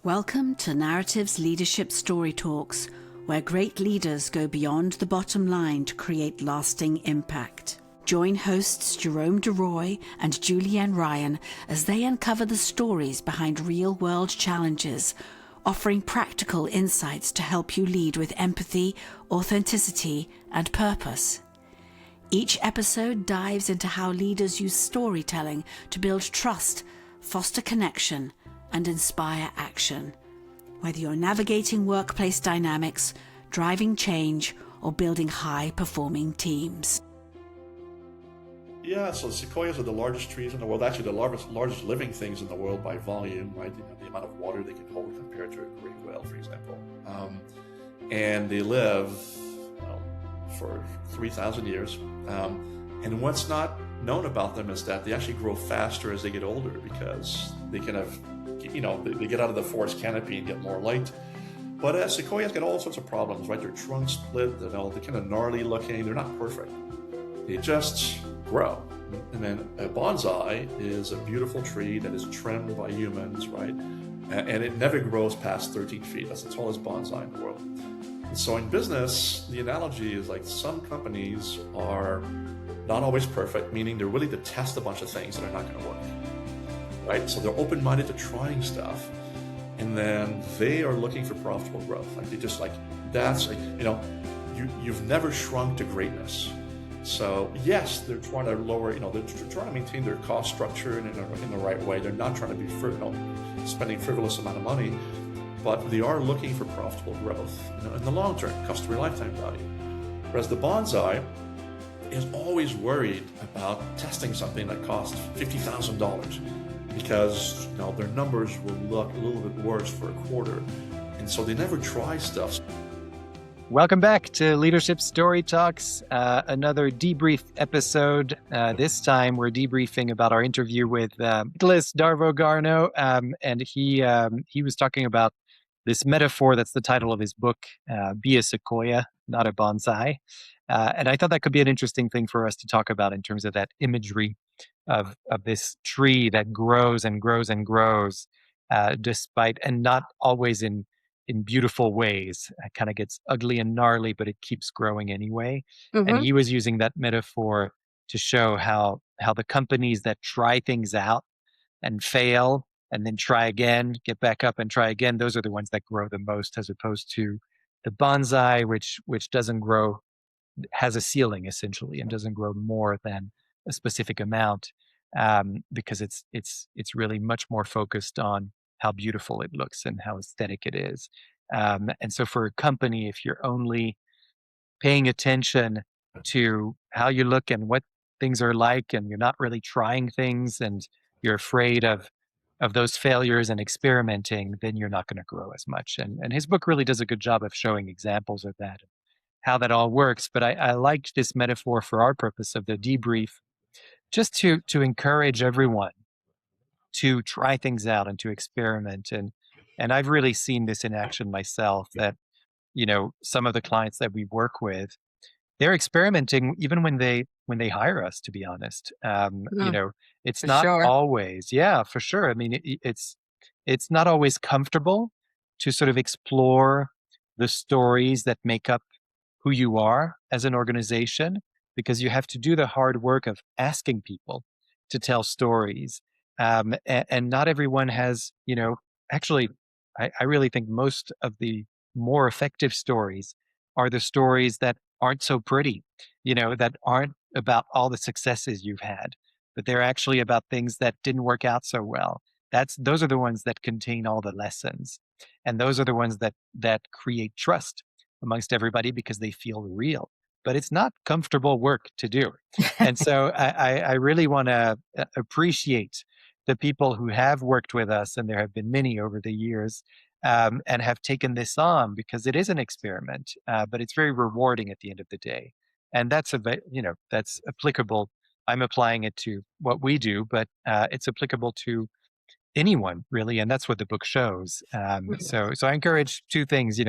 Welcome to Narratives Leadership Story Talks, where great leaders go beyond the bottom line to create lasting impact. Join hosts Jerome Deroy and Julienne Ryan as they uncover the stories behind real-world challenges, offering practical insights to help you lead with empathy, authenticity, and purpose. Each episode dives into how leaders use storytelling to build trust, foster connection, and inspire action. Whether you're navigating workplace dynamics, driving change, or building high-performing teams. Yeah, so sequoias are the largest trees in the world, actually the largest living things in the world by volume, right? You know, the amount of water they can hold compared to a great whale, for example. And they live for 3,000 years. And what's not known about them is that they actually grow faster as they get older because they kind of, they get out of the forest canopy and get more light. But sequoias get all sorts of problems, right? Their trunks split, they're kind of gnarly looking, they're not perfect. They just grow. And then a bonsai is a beautiful tree that is trimmed by humans, right? And it never grows past 13 feet. That's the tallest bonsai in the world. And so in business, the analogy is like some companies are not always perfect, meaning they're willing to test a bunch of things that are not going to work, right? So they're open-minded to trying stuff, and then they are looking for profitable growth. Like they just you've never shrunk to greatness. So yes, they're trying to lower, they're trying to maintain their cost structure in the right way. They're not trying to be spending frivolous amount of money, but they are looking for profitable growth in the long term, customer lifetime value. Whereas the bonsai is always worried about testing something that costs $50,000 because their numbers will look a little bit worse for a quarter, and so they never try stuff. Welcome back to Leadership Story Talks, another debrief episode. This time we're debriefing about our interview with Nicolas Darveau-Garneau, and he was talking about this metaphor that's the title of his book, Be a Sequoia, Not a Bonsai. And I thought that could be an interesting thing for us to talk about in terms of that imagery of this tree that grows and grows and grows, despite, and not always in beautiful ways. It kind of gets ugly and gnarly, but it keeps growing anyway. Mm-hmm. And he was using that metaphor to show how the companies that try things out and fail and then try again, get back up and try again, those are the ones that grow the most, as opposed to the bonsai, which doesn't grow, has a ceiling essentially, and doesn't grow more than a specific amount, because it's really much more focused on how beautiful it looks and how aesthetic it is. And so for a company, if you're only paying attention to how you look and what things are like, and you're not really trying things, and you're afraid of those failures and experimenting, then you're not going to grow as much. And his book really does a good job of showing examples of that, how that all works. But I liked this metaphor for our purpose of the debrief, just to encourage everyone to try things out and to experiment. And I've really seen this in action myself, that, some of the clients that we work with, they're experimenting even when they hire us, to be honest. It's not always, for sure. I mean, it's not always comfortable to sort of explore the stories that make up who you are as an organization, because you have to do the hard work of asking people to tell stories. And not everyone has, actually, I really think most of the more effective stories are the stories that aren't so pretty, that aren't about all the successes you've had, but they're actually about things that didn't work out so well. Those are the ones that contain all the lessons. And those are the ones that create trust amongst everybody, because they feel real. But it's not comfortable work to do. And so I really want to appreciate the people who have worked with us, and there have been many over the years, and have taken this on, because it is an experiment, but it's very rewarding at the end of the day. And that's applicable. I'm applying it to what we do, but it's applicable to anyone really, and that's what the book shows. So I encourage two things.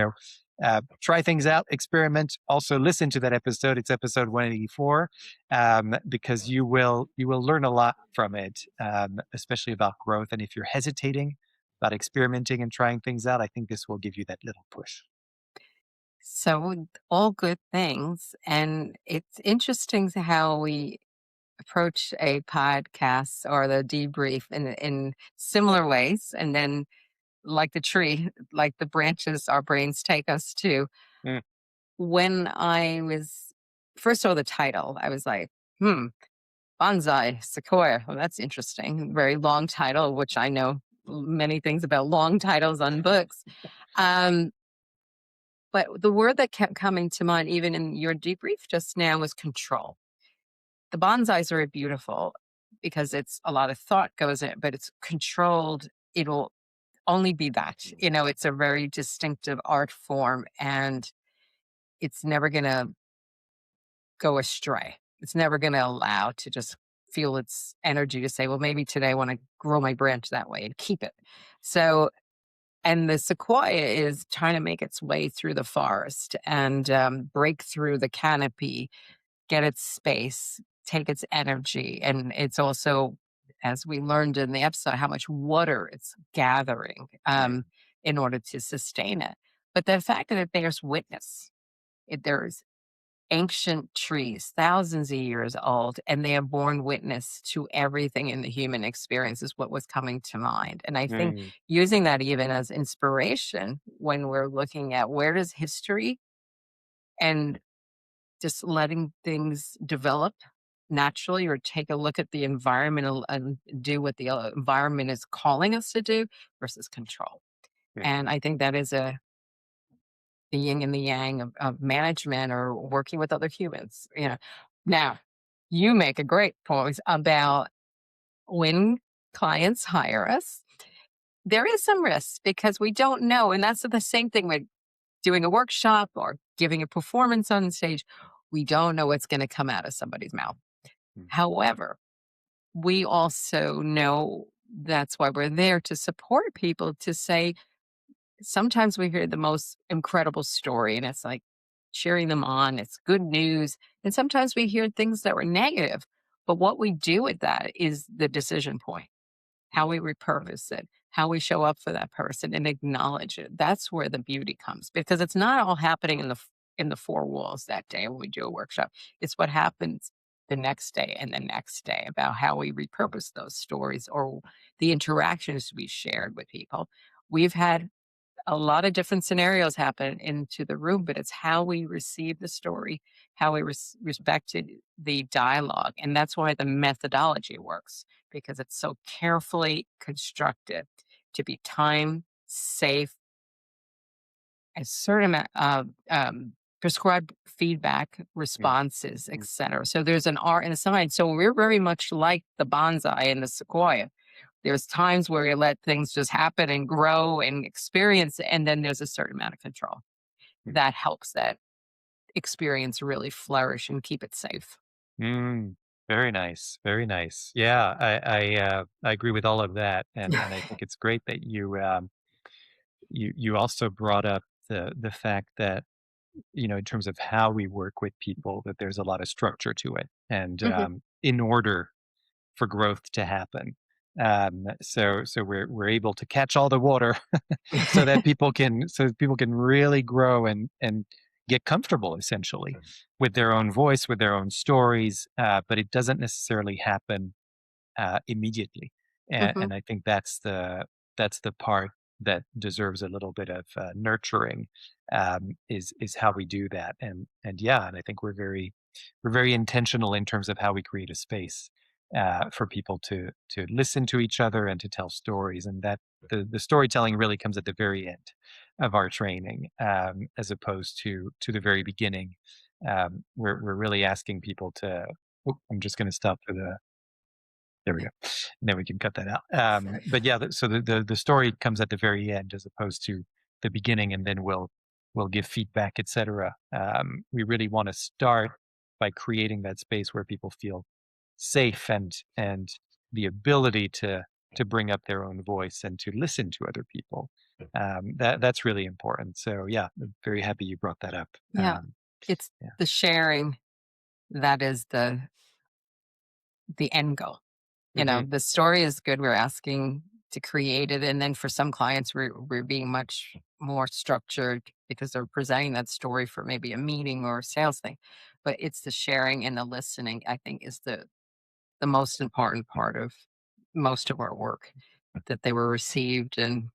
Try things out, experiment. Also, listen to that episode. It's episode 184, because you will learn a lot from it, especially about growth. And if you're hesitating about experimenting and trying things out, I think this will give you that little push. So, all good things. And it's interesting to how we approach a podcast or the debrief in similar ways. And then, like the tree, like the branches our brains take us to. Mm, When I was first saw the title, I was like, Bonsai, Sequoia. Well, that's interesting. Very long title, which I know many things about long titles on books. Um, but the word that kept coming to mind, even in your debrief just now, was control. The bonsais are beautiful because it's a lot of thought goes in, but it's controlled. It'll only be that. It's a very distinctive art form and it's never going to go astray. It's never going to allow to just feel its energy to say, well, maybe today I want to grow my branch that way and keep it. So, and the sequoia is trying to make its way through the forest and break through the canopy, get its space, take its energy. And it's also, as we learned in the episode, how much water it's gathering right. in order to sustain it. But the fact that it bears witness, there's ancient trees, thousands of years old, and they have borne witness to everything in the human experience, is what was coming to mind. And I think Mm, using that even as inspiration when we're looking at where does history and just letting things develop naturally or take a look at the environment and do what the environment is calling us to do versus control. mm, And I think that is the yin and the yang of management or working with other humans. Now, you make a great point about when clients hire us, there is some risk because we don't know. And that's the same thing with doing a workshop or giving a performance on stage. We don't know what's going to come out of somebody's mouth. mm, However, we also know that's why we're there to support people to say, sometimes we hear the most incredible story and it's like cheering them on, it's good news. And sometimes we hear things that were negative. But what we do with that is the decision point, how we repurpose it, how we show up for that person and acknowledge it. That's where the beauty comes because it's not all happening in the four walls that day when we do a workshop. It's what happens the next day and the next day about how we repurpose those stories or the interactions we shared with people. We've had a lot of different scenarios happen into the room, but it's how we receive the story, how we respected the dialogue. And that's why the methodology works because it's so carefully constructed to be time safe, a certain amount of prescribed feedback mm, responses, mm, etc. So there's an art and a science. So we're very much like the bonsai and the sequoia. There's times where you let things just happen and grow and experience, and then there's a certain amount of control mm. that helps that experience really flourish and keep it safe. Mm, very nice, very nice. Yeah, I agree with all of that, and I think it's great that you also brought up the fact that in terms of how we work with people, that there's a lot of structure to it, and Mhm. in order for growth to happen. So we're able to catch all the water so that people can really grow and get comfortable essentially with their own voice, with their own stories. But it doesn't necessarily happen immediately, and Mhm. I think that's the part that deserves a little bit of nurturing. Is how we do that, and yeah, and I think we're very intentional in terms of how we create a space for people to listen to each other and to tell stories, and that the storytelling really comes at the very end of our training, as opposed to the very beginning. We're really asking people to. Oop, I'm just going to stop for the there we go. And then we can cut that out. But yeah, so the story comes at the very end as opposed to the beginning, and then we'll give feedback, etc. We really want to start by creating that space where people feel safe and the ability to bring up their own voice and to listen to other people. That's really important. So yeah, I'm very happy you brought that up. Yeah, it's Yeah. the sharing that is the end goal. Hmm. The story is good. We're asking to create it. And then for some clients, we're being much more structured because they're presenting that story for maybe a meeting or a sales thing. But it's the sharing and the listening, I think, is the most important part of most of our work, that they were received and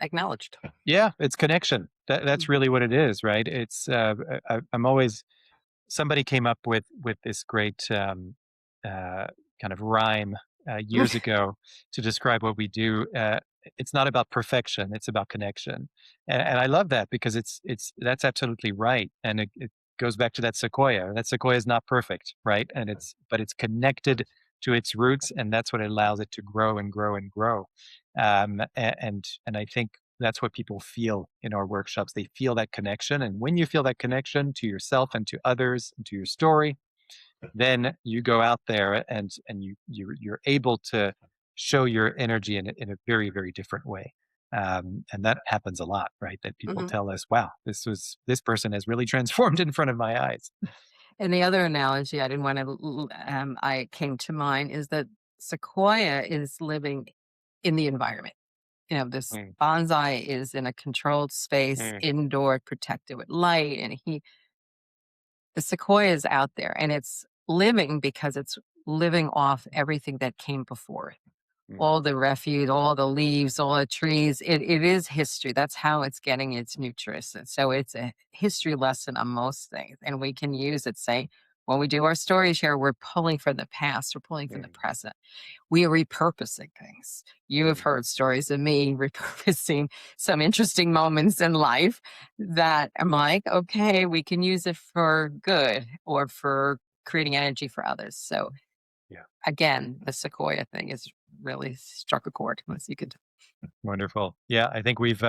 acknowledged. Yeah, it's connection. That's really what it is, right? It's I'm always somebody came up with this great kind of rhyme years ago to describe what we do. It's not about perfection; it's about connection, and I love that because it's that's absolutely right, and it goes back to that sequoia. That sequoia is not perfect, right? And but it's connected to its roots, and that's what allows it to grow and grow and grow. And I think that's what people feel in our workshops. They feel that connection, and when you feel that connection to yourself and to others and to your story, then you go out there and you're able to show your energy in a very, very different way. And that happens a lot, right? That people Mhm. tell us, wow, this person has really transformed in front of my eyes. And the other analogy I didn't want to, I came to mind is that Sequoia is living in the environment. This Mm, bonsai is in a controlled space, mm, indoor, protected with light, and the sequoia is out there, and it's living because it's living off everything that came before it. mm, All the refuse, all the leaves, all the trees. It is history. That's how it's getting its nutrients. And so it's a history lesson on most things. And we can use it, say, when we do our stories here, we're pulling from the past, we're pulling from the mm, present. We are repurposing things. You have mm. heard stories of me repurposing some interesting moments in life that I'm like, okay, we can use it for good or for creating energy for others. So Yeah. again, the sequoia thing is really struck a chord, as you could. Wonderful. Yeah, I think we've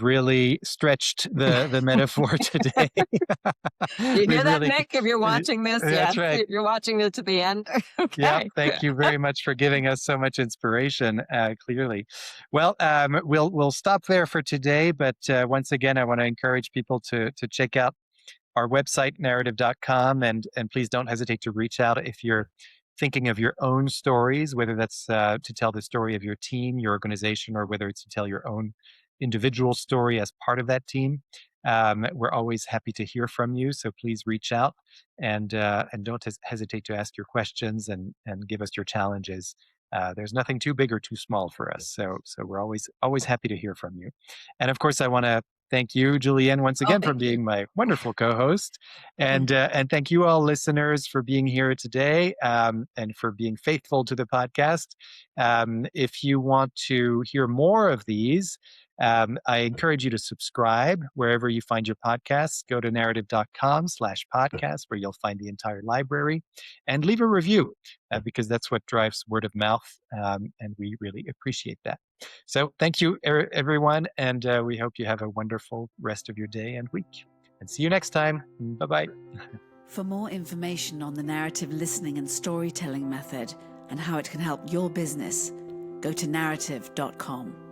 really stretched the metaphor today. You hear We've that, really Nick? If you're watching this, that's yes, right. if you're watching it to the end. Yeah, Okay. thank you very much for giving us so much inspiration. Clearly, well, we'll stop there for today. But once again, I want to encourage people to check out our website, narrative.com, and please don't hesitate to reach out if you're thinking of your own stories, whether that's to tell the story of your team, your organization, or whether it's to tell your own individual story as part of that team. We're always happy to hear from you, so please reach out and don't hesitate to ask your questions and give us your challenges. There's nothing too big or too small for us, so we're always happy to hear from you. And of course, I want to thank you, Julienne, once Oh, again for thank you. being my wonderful co-host, and thank you all listeners for being here today and for being faithful to the podcast. If you want to hear more of these, I encourage you to subscribe wherever you find your podcasts. Go to narrative.com/podcast where you'll find the entire library and leave a review because that's what drives word of mouth. And we really appreciate that. So thank you, everyone. And we hope you have a wonderful rest of your day and week. And see you next time. Bye-bye. For more information on the narrative listening and storytelling method and how it can help your business, go to narrative.com.